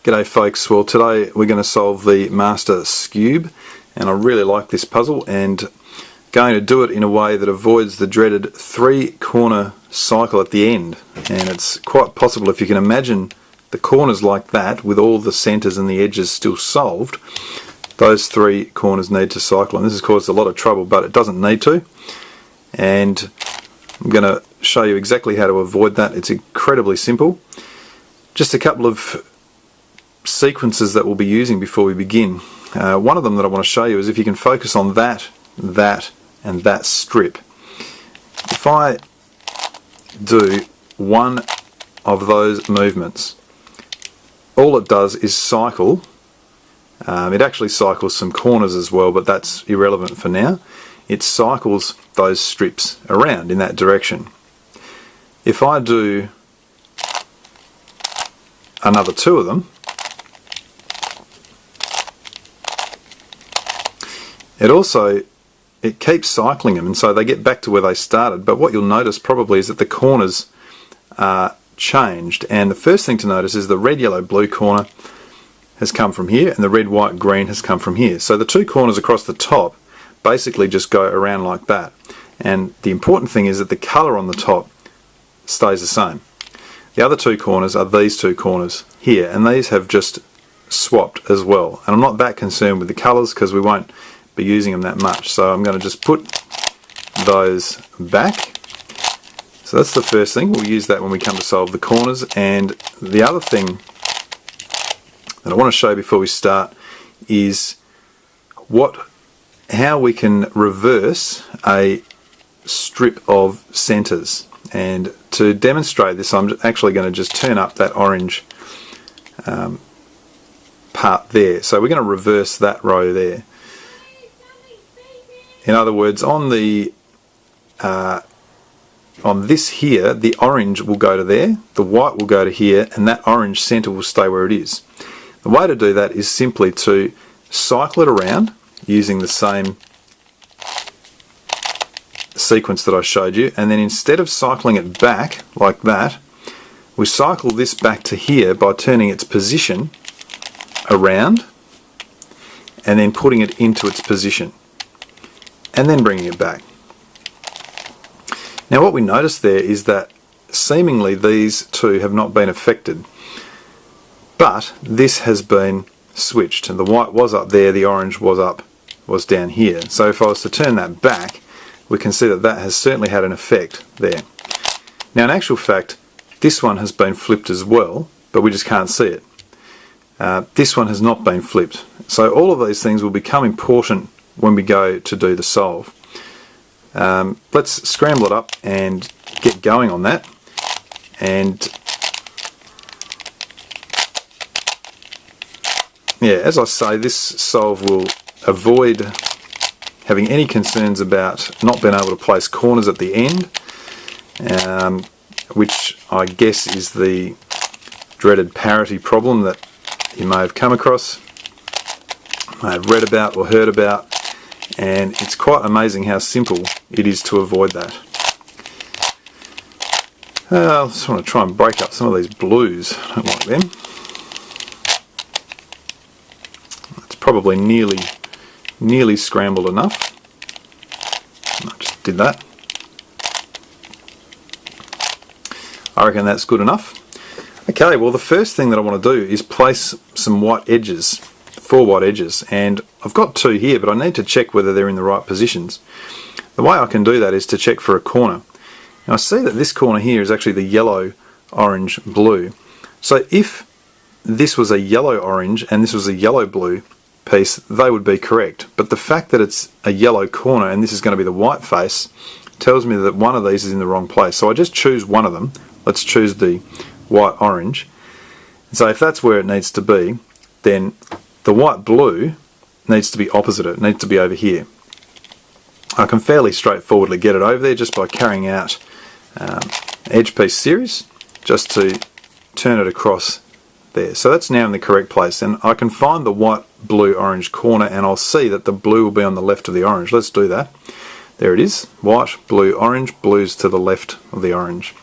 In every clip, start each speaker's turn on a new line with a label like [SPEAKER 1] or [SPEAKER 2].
[SPEAKER 1] G'day folks, well today we're going to solve the Master Skewb, and I really like this puzzle and going to do it in a way that avoids the dreaded 3-corner cycle at the end. And it's quite possible, if you can imagine the corners like that with all the centres and the edges still solved, those 3 corners need to cycle, and this has caused a lot of trouble, but it doesn't need to. And I'm going to show you exactly how to avoid that. It's incredibly simple. Just a couple of sequences that we'll be using before we begin. One of them that I want to show you is if you can focus on that, and that strip. If I do one of those movements, all it does is cycle. It actually cycles some corners as well, but that's irrelevant for now. It cycles those strips around in that direction. If I do another 2 of them, it keeps cycling them, and so they get back to where they started. But what you'll notice probably is that the corners are changed, and the first thing to notice is the red, yellow, blue corner has come from here, and the red, white, green has come from here. So the 2 corners across the top basically just go around like that. And the important thing is that the colour on the top stays the same. The other 2 corners are these 2 corners here, and these have just swapped as well. And I'm not that concerned with the colours because we won't be using them that much. So I'm going to just put those back. So that's the first thing. We'll use that when we come to solve the corners. And the other thing that I want to show before we start is how we can reverse a strip of centres. And to demonstrate this, I'm actually going to just turn up that orange part there. So we're going to reverse that row there. In other words, on this here, the orange will go to there, the white will go to here, and that orange centre will stay where it is. The way to do that is simply to cycle it around using the same sequence that I showed you, and then instead of cycling it back like that, we cycle this back to here by turning its position around and then putting it into its position and then bringing it back. Now what we notice there is that seemingly these 2 have not been affected, but this has been switched, and the white was up there, the orange was down here. So if I was to turn that back, we can see that that has certainly had an effect there. Now in actual fact, this one has been flipped as well, but we just can't see it. This one has not been flipped. So all of these things will become important when we go to do the solve. Let's scramble it up and get going on that. And yeah, as I say, this solve will avoid having any concerns about not being able to place corners at the end, which I guess is the dreaded parity problem that you may have come across, may have read about or heard about, and it's quite amazing how simple it is to avoid that. I just want to try and break up some of these blues. I don't like them. It's probably nearly scrambled enough. I just did that. I reckon that's good enough. Okay, well the first thing that I want to do is place some white edges, 4 white edges, and I've got 2 here, but I need to check whether they're in the right positions. The way I can do that is to check for a corner. Now I see that this corner here is actually the yellow, orange, blue. So if this was a yellow orange and this was a yellow blue piece, they would be correct. But the fact that it's a yellow corner and this is going to be the white face tells me that one of these is in the wrong place. So I just choose one of them. Let's choose the white orange. So if that's where it needs to be, then the white blue needs to be opposite it. It needs to be over here. I can fairly straightforwardly get it over there just by carrying out edge piece series, just to turn it across there. So that's now in the correct place, and I can find the white, blue, orange corner, and I'll see that the blue will be on the left of the orange. Let's do that. There it is, white, blue, orange, blue's to the left of the orange.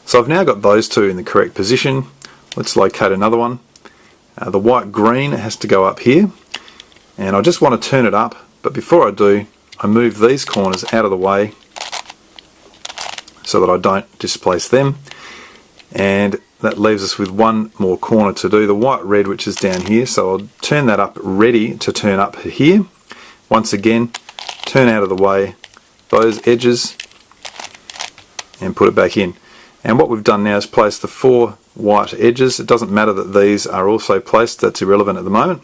[SPEAKER 1] So I've now got those 2 in the correct position. Let's locate another one, The white green has to go up here, and I just want to turn it up, but before I do, I move these corners out of the way so that I don't displace them, and that leaves us with one more corner to do, the white red, which is down here. So I'll turn that up, ready to turn up here. Once again, turn out of the way those edges and put it back in. And what we've done now is place the 4 white edges. It doesn't matter that these are also placed, that's irrelevant at the moment.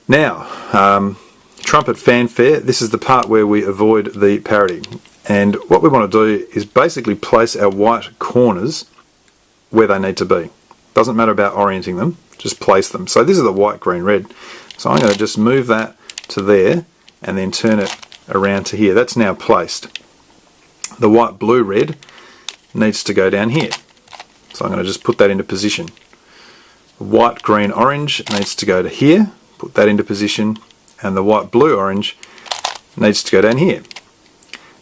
[SPEAKER 1] Now, trumpet fanfare, this is the part where we avoid the parity. And what we want to do is basically place our white corners where they need to be. Doesn't matter about orienting them, just place them. So this is the white, green, red. So I'm going to just move that to there and then turn it around to here. That's now placed. The white, blue, red needs to go down here. So I'm going to just put that into position. The white, green, orange needs to go to here. Put that into position. And the white, blue, orange needs to go down here.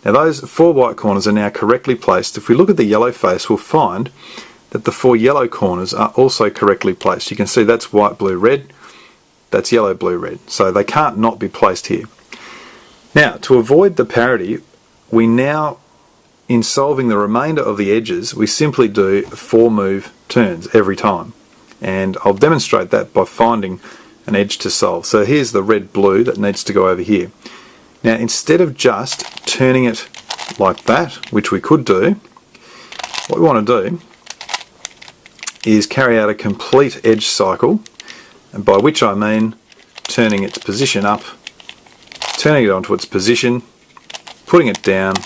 [SPEAKER 1] Now those 4 white corners are now correctly placed. If we look at the yellow face, we'll find that the 4 yellow corners are also correctly placed. You can see that's white, blue, red. That's yellow, blue, red. So they can't not be placed here. Now, to avoid the parity, we now, in solving the remainder of the edges, we simply do 4 move turns every time. And I'll demonstrate that by finding an edge to solve. So here's the red, blue that needs to go over here. Now, instead of just turning it like that, which we could do, what we want to do is carry out a complete edge cycle, and by which I mean turning its position up, turning it onto its position, putting it down,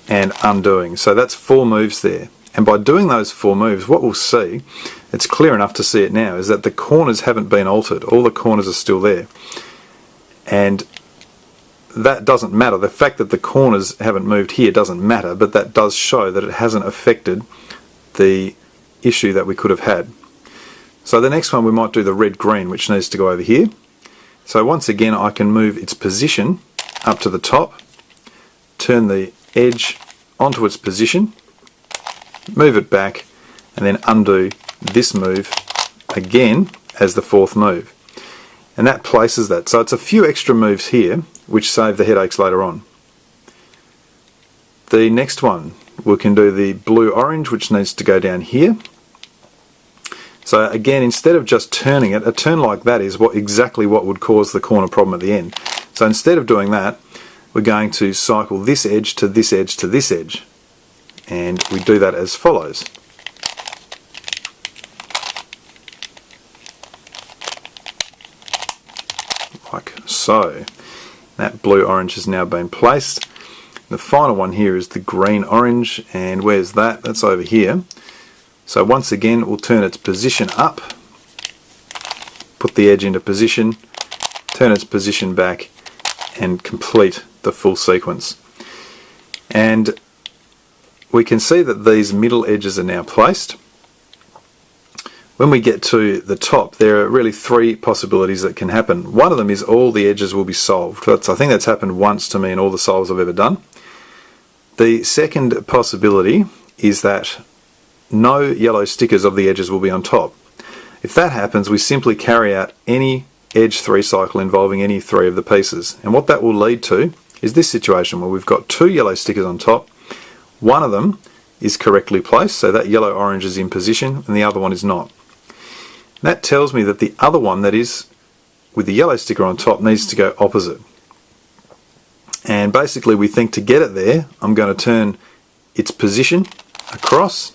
[SPEAKER 1] and undoing. So that's 4 moves there. And by doing those 4 moves, what we'll see, it's clear enough to see it now, is that the corners haven't been altered. All the corners are still there. And that doesn't matter. The fact that the corners haven't moved here doesn't matter, but that does show that it hasn't affected the issue that we could have had. So the next one we might do the red, green, which needs to go over here. So once again I can move its position up to the top, turn the edge onto its position, move it back, and then undo this move again as the 4th move. And that places that. So it's a few extra moves here which save the headaches later on. The next one, we can do the blue-orange, which needs to go down here. So again, instead of just turning it, a turn like that is exactly what would cause the corner problem at the end. So instead of doing that, we're going to cycle this edge to this edge to this edge. And we do that as follows. Like so. That blue-orange has now been placed. The final one here is the green-orange, and where's that? That's over here. So once again, we'll turn its position up, put the edge into position, turn its position back, and complete the full sequence. And we can see that these middle edges are now placed. When we get to the top, there are really 3 possibilities that can happen. One of them is all the edges will be solved. I think that's happened once to me in all the solves I've ever done. The second possibility is that no yellow stickers of the edges will be on top. If that happens, we simply carry out any edge 3 cycle involving any 3 of the pieces. And what that will lead to is this situation where we've got 2 yellow stickers on top. One of them is correctly placed, so that yellow-orange is in position, and the other one is not. That tells me that the other one, that is with the yellow sticker on top, needs to go opposite. And basically we think to get it there, I'm going to turn its position across,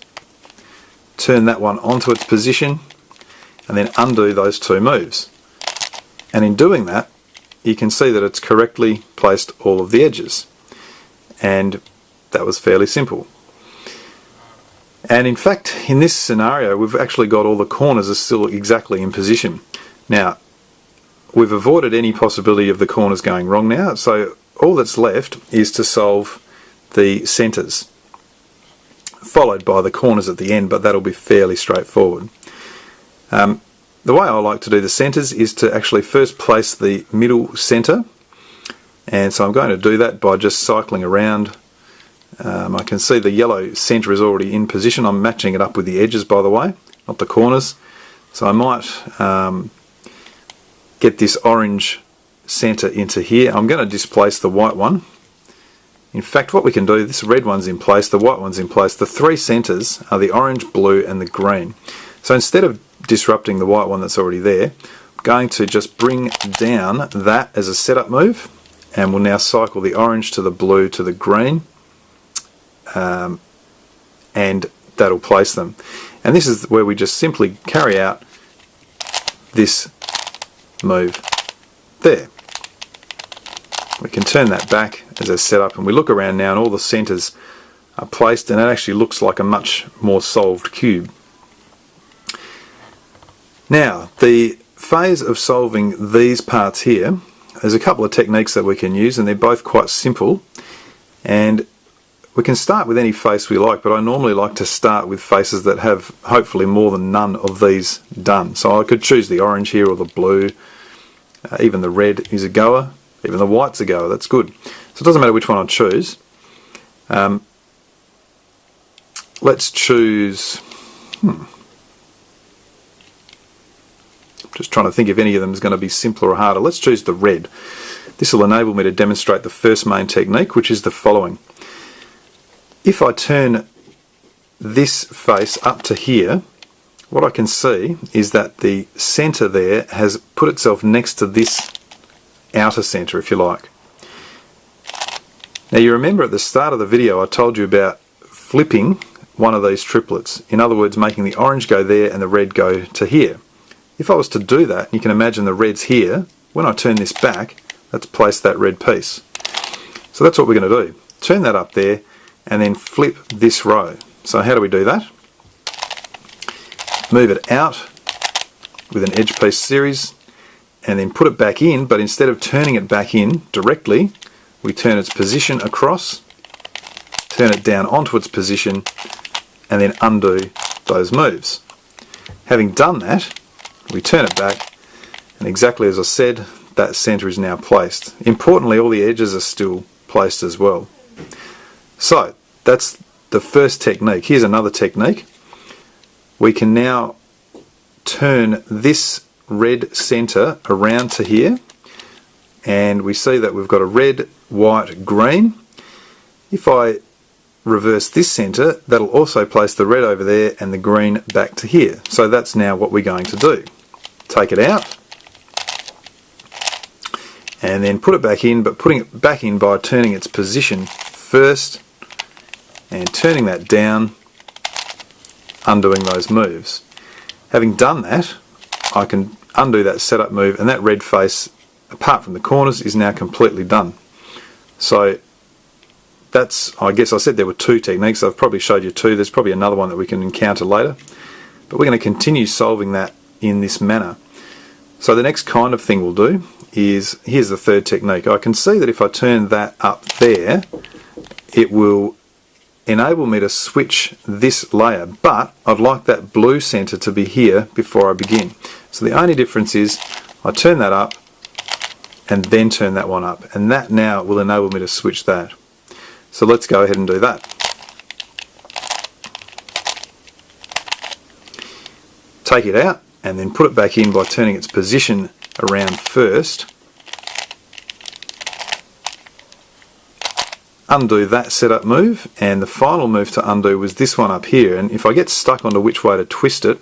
[SPEAKER 1] turn that one onto its position, and then undo those 2 moves. And in doing that, you can see that it's correctly placed all of the edges. And that was fairly simple. And in fact, in this scenario, we've actually got all the corners are still exactly in position. Now, we've avoided any possibility of the corners going wrong now, so all that's left is to solve the centres, followed by the corners at the end, but that'll be fairly straightforward. The way I like to do the centres is to actually first place the middle centre, and so I'm going to do that by just cycling around. I can see the yellow centre is already in position. I'm matching it up with the edges, by the way, not the corners. So I might get this orange center into here. I'm going to displace the white one. In fact, what we can do, this red one's in place, the white one's in place. The three centers are the orange, blue and the green. So instead of disrupting the white one that's already there, I'm going to just bring down that as a setup move, and we'll now cycle the orange to the blue to the green, and that'll place them. And this is where we just simply carry out this move there. We can turn that back as a setup, and we look around now and all the centers are placed, and it actually looks like a much more solved cube. Now, the phase of solving these parts here, there's a couple of techniques that we can use, and they're both quite simple, and we can start with any face we like, but I normally like to start with faces that have hopefully more than none of these done. So I could choose the orange here or the blue, even the red is a goer, even the white's a goer, that's good. So it doesn't matter which one I choose. Let's choose, just trying to think if any of them is going to be simpler or harder. Let's choose the red. This will enable me to demonstrate the first main technique, which is the following. If I turn this face up to here, what I can see is that the center there has put itself next to this outer center, if you like. Now you remember at the start of the video I told you about flipping one of these triplets. In other words, making the orange go there and the red go to here. If I was to do that, you can imagine the red's here. When I turn this back, let's place that red piece. So that's what we're going to do. Turn that up there and then flip this row. So how do we do that? Move it out with an edge piece series and then put it back in, but instead of turning it back in directly, we turn its position across, turn it down onto its position, and then undo those moves. Having done that, we turn it back, and exactly as I said, that center is now placed. Importantly, all the edges are still placed as well. So that's the first technique. Here's another technique. We can now turn this red center around to here, and we see that we've got a red, white, green. If I reverse this center, that'll also place the red over there and the green back to here. So that's now what we're going to do. Take it out and then put it back in, but putting it back in by turning its position first and turning that down, undoing those moves. Having done that, I can undo that setup move, and that red face, apart from the corners, is now completely done. So that's, I guess I said there were two techniques. I've probably showed you two. There's probably another one that we can encounter later, but we're going to continue solving that in this manner. So the next kind of thing we'll do is, here's the third technique. I can see that if I turn that up there, it will enable me to switch this layer, but I'd like that blue center to be here before I begin. So the only difference is I turn that up and then turn that one up, and that now will enable me to switch that. So let's go ahead and do that. Take it out and then put it back in by turning its position around first. Undo that setup move, and the final move to undo was this one up here, and if I get stuck onto which way to twist it,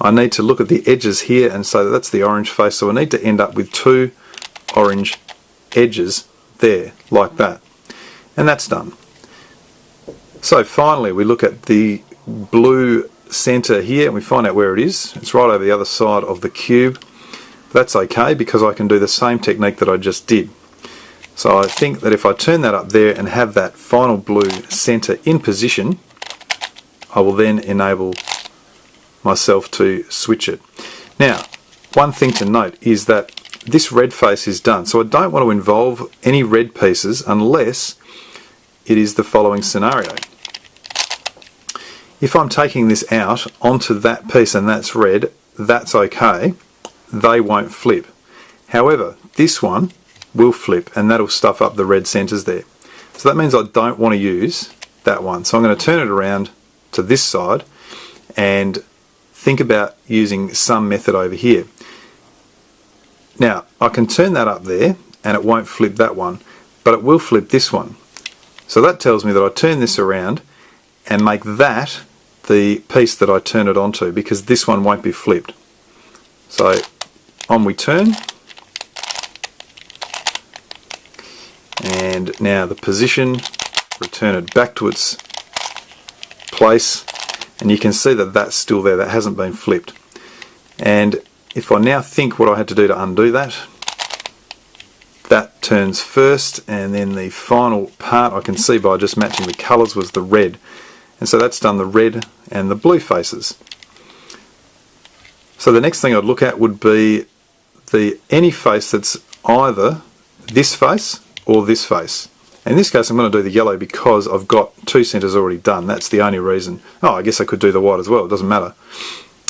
[SPEAKER 1] I need to look at the edges here and say that that's the orange face, so I need to end up with two orange edges there, like that. And that's done. So finally we look at the blue center here and we find out where it is. It's right over the other side of the cube. That's okay because I can do the same technique that I just did. So I think that if I turn that up there and have that final blue center in position, I will then enable myself to switch it. Now, one thing to note is that this red face is done, so I don't want to involve any red pieces unless it is the following scenario. If I'm taking this out onto that piece and that's red, that's okay, they won't flip. However, this one will flip and that'll stuff up the red centers there. So that means I don't want to use that one. So I'm going to turn it around to this side and think about using some method over here. Now, I can turn that up there and it won't flip that one, but it will flip this one. So that tells me that I turn this around and make that the piece that I turn it onto, because this one won't be flipped. So on we turn, and now the position, return it back to its place, and you can see that that's still there, that hasn't been flipped. And if I now think what I had to do to undo that, that turns first, and then the final part I can see by just matching the colours was the red. And so that's done the red and the blue faces. So the next thing I'd look at would be any face that's either this face or this face. In this case I'm going to do the yellow because I've got two centres already done. That's the only reason. Oh, I guess I could do the white as well, it doesn't matter.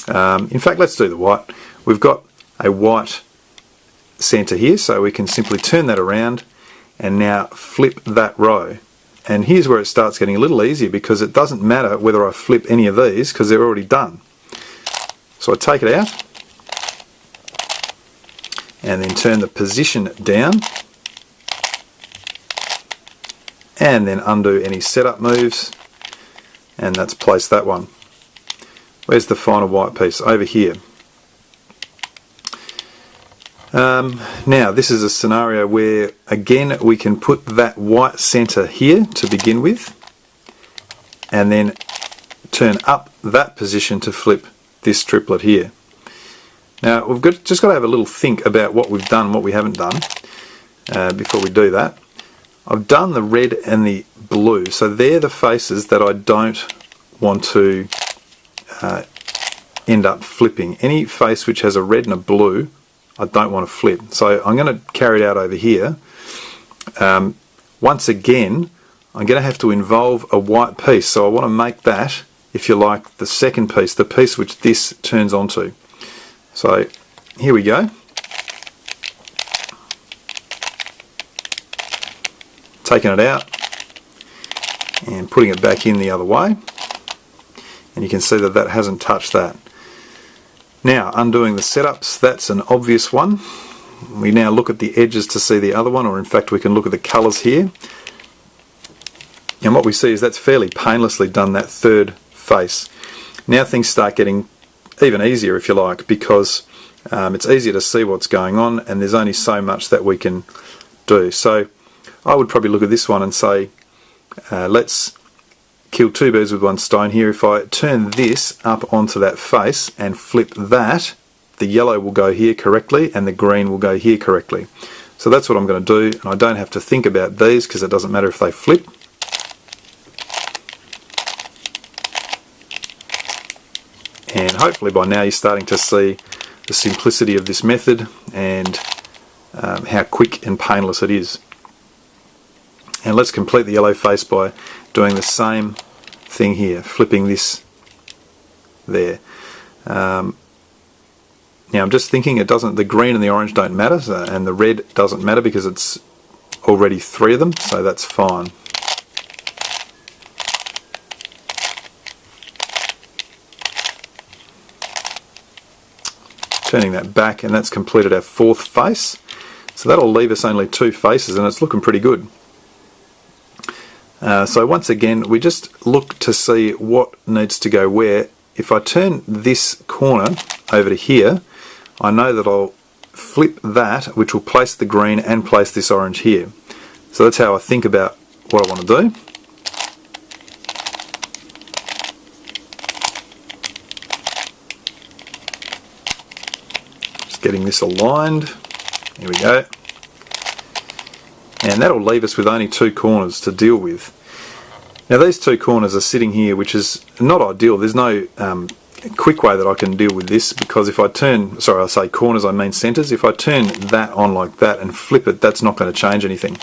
[SPEAKER 1] In fact, let's do the white. We've got a white centre here, so we can simply turn that around and now flip that row. And here's where it starts getting a little easier, because it doesn't matter whether I flip any of these because they're already done. So I take it out and then turn the position down and then undo any setup moves, and that's placed that one. Where's the final white piece? Over here. Now this is a scenario where again we can put that white centre here to begin with and then turn up that position to flip this triplet here. Now we've just got to have a little think about what we've done and what we haven't done before we do that. I've done the red and the blue, so they're the faces that I don't want to end up flipping. Any face which has a red and a blue I don't want to flip. So I'm going to carry it out over here. Once again, I'm going to have to involve a white piece, so I want to make that, if you like, the second piece, the piece which this turns onto. So here we go. Taking it out and putting it back in the other way, and you can see that that hasn't touched that. Now undoing the setups, that's an obvious one. We now look at the edges to see the other one, or in fact we can look at the colours here, and what we see is that's fairly painlessly done that third face. Now things start getting even easier, if you like, because it's easier to see what's going on and there's only so much that we can do. So I would probably look at this one and say, let's kill two birds with one stone here. If I turn this up onto that face and flip that, the yellow will go here correctly and the green will go here correctly. So that's what I'm going to do, and I don't have to think about these because it doesn't matter if they flip. And hopefully by now you're starting to see the simplicity of this method and how quick and painless it is. And let's complete the yellow face by doing the same thing here, flipping this there. Now I'm just thinking it doesn't, the green and the orange don't matter, and the red doesn't matter because it's already three of them, so that's fine. Turning that back, and that's completed our fourth face. So that'll leave us only two faces, and it's looking pretty good. So once again, we just look to see what needs to go where. If I turn this corner over to here, I know that I'll flip that, which will place the green and place this orange here. So that's how I think about what I want to do. Just getting this aligned. Here we go. And that'll leave us with only two corners to deal with. Now these two corners are sitting here, which is not ideal. There's no quick way that I can deal with this, because if I turn, sorry, I say corners, I mean centres. If I turn that on like that and flip it, that's not going to change anything.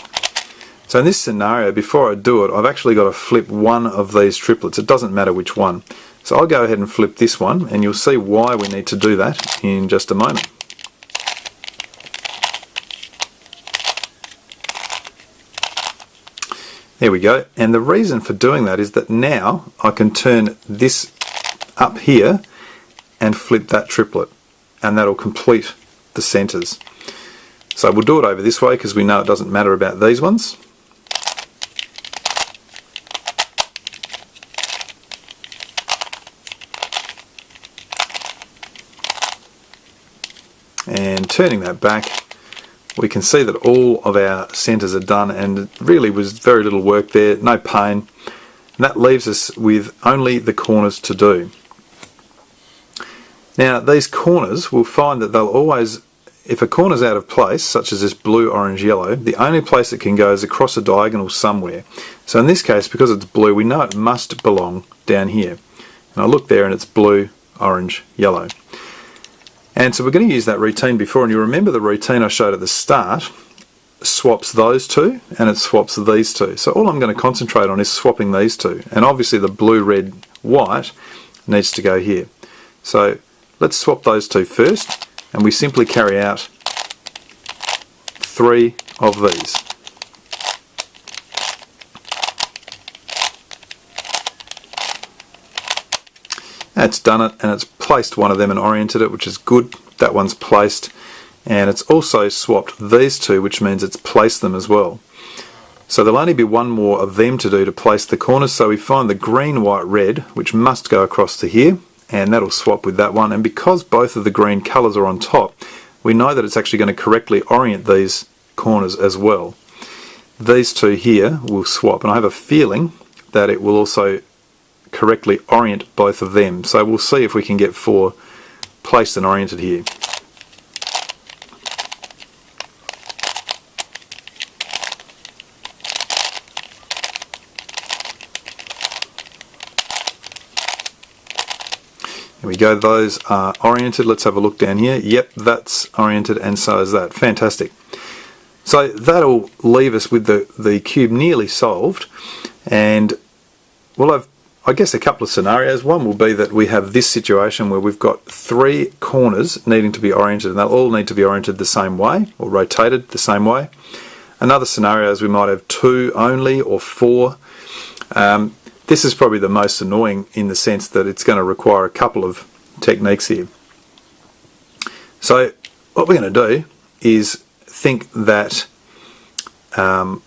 [SPEAKER 1] So in this scenario, before I do it, I've actually got to flip one of these triplets. It doesn't matter which one. So I'll go ahead and flip this one, and you'll see why we need to do that in just a moment. There we go, and the reason for doing that is that now I can turn this up here and flip that triplet, and that'll complete the centres. So we'll do it over this way because we know it doesn't matter about these ones. And turning that back, we can see that all of our centres are done, and it really was very little work there, no pain. And that leaves us with only the corners to do. Now these corners, we'll find that they'll always, if a corner's out of place, such as this blue, orange, yellow, the only place it can go is across a diagonal somewhere. So in this case, because it's blue, we know it must belong down here. And I look there and it's blue, orange, yellow. And so we're going to use that routine before, and you remember the routine I showed at the start swaps those two and it swaps these two. So all I'm going to concentrate on is swapping these two, and obviously the blue, red, white needs to go here. So let's swap those two first, and we simply carry out 3 of these. That's done it, and it's placed one of them and oriented it, which is good. That one's placed, and it's also swapped these two, which means it's placed them as well. So there'll only be one more of them to do to place the corners, so we find the green, white, red, which must go across to here, and that'll swap with that one. And because both of the green colours are on top, we know that it's actually going to correctly orient these corners as well. These two here will swap, and I have a feeling that it will also correctly orient both of them. So we'll see if we can get 4 placed and oriented here. Here we go, those are oriented. Let's have a look down here. Yep, that's oriented, and so is that. Fantastic. So that'll leave us with the cube nearly solved, and we'll have, I guess, a couple of scenarios. One will be that we have this situation where we've got 3 corners needing to be oriented, and they'll all need to be oriented the same way, or rotated the same way. Another scenario is we might have 2 only, or 4. This is probably the most annoying in the sense that it's going to require a couple of techniques here. So what we're going to do is think that I'm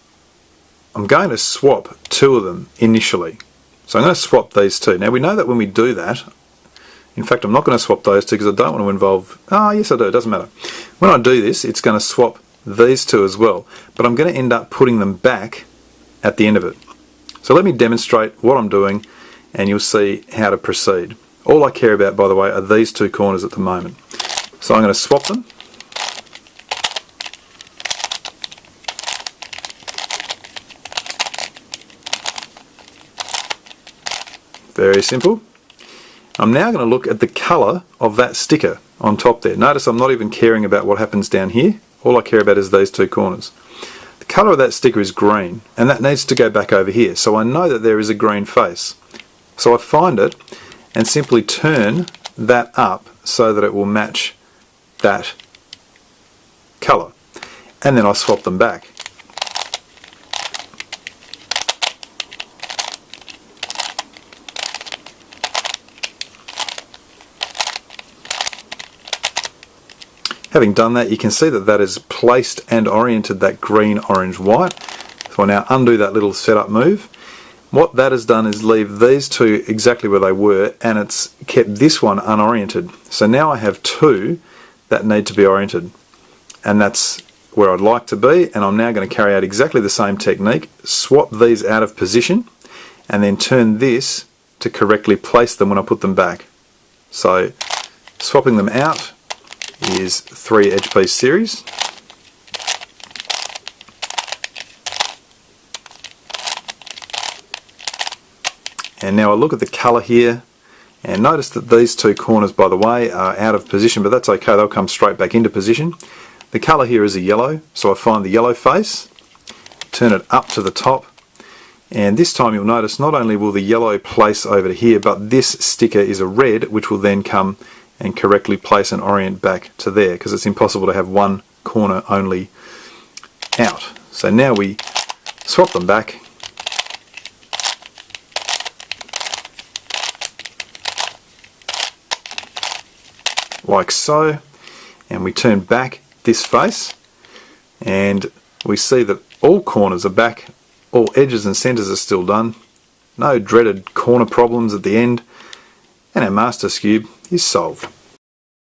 [SPEAKER 1] going to swap 2 of them initially. So I'm going to swap these 2. Now we know that when we do that, in fact I'm not going to swap those 2 because I don't want to involve, yes I do, it doesn't matter. When I do this, it's going to swap these 2 as well, but I'm going to end up putting them back at the end of it. So let me demonstrate what I'm doing, and you'll see how to proceed. All I care about, by the way, are these 2 corners at the moment. So I'm going to swap them. Very simple. I'm now going to look at the colour of that sticker on top there. Notice I'm not even caring about what happens down here. All I care about is these 2 corners. The colour of that sticker is green, and that needs to go back over here. So I know that there is a green face. So I find it and simply turn that up so that it will match that colour. And then I swap them back. Having done that, you can see that that has placed and oriented that green, orange, white. So I now undo that little setup move. What that has done is leave these 2 exactly where they were, and it's kept this one unoriented. So now I have 2 that need to be oriented, and that's where I'd like to be. And I'm now going to carry out exactly the same technique, swap these out of position, and then turn this to correctly place them when I put them back. So swapping them out is 3 edge piece series. And now I look at the colour here, and notice that these 2 corners, by the way, are out of position, but that's okay, they'll come straight back into position. The colour here is a yellow, so I find the yellow face, turn it up to the top, and this time you'll notice not only will the yellow place over to here, but this sticker is a red, which will then come and correctly place and orient back to there, because it's impossible to have one corner only out. So now we swap them back, like so, and we turn back this face, and we see that all corners are back, all edges and centres are still done, no dreaded corner problems at the end, and our master skewb is solved.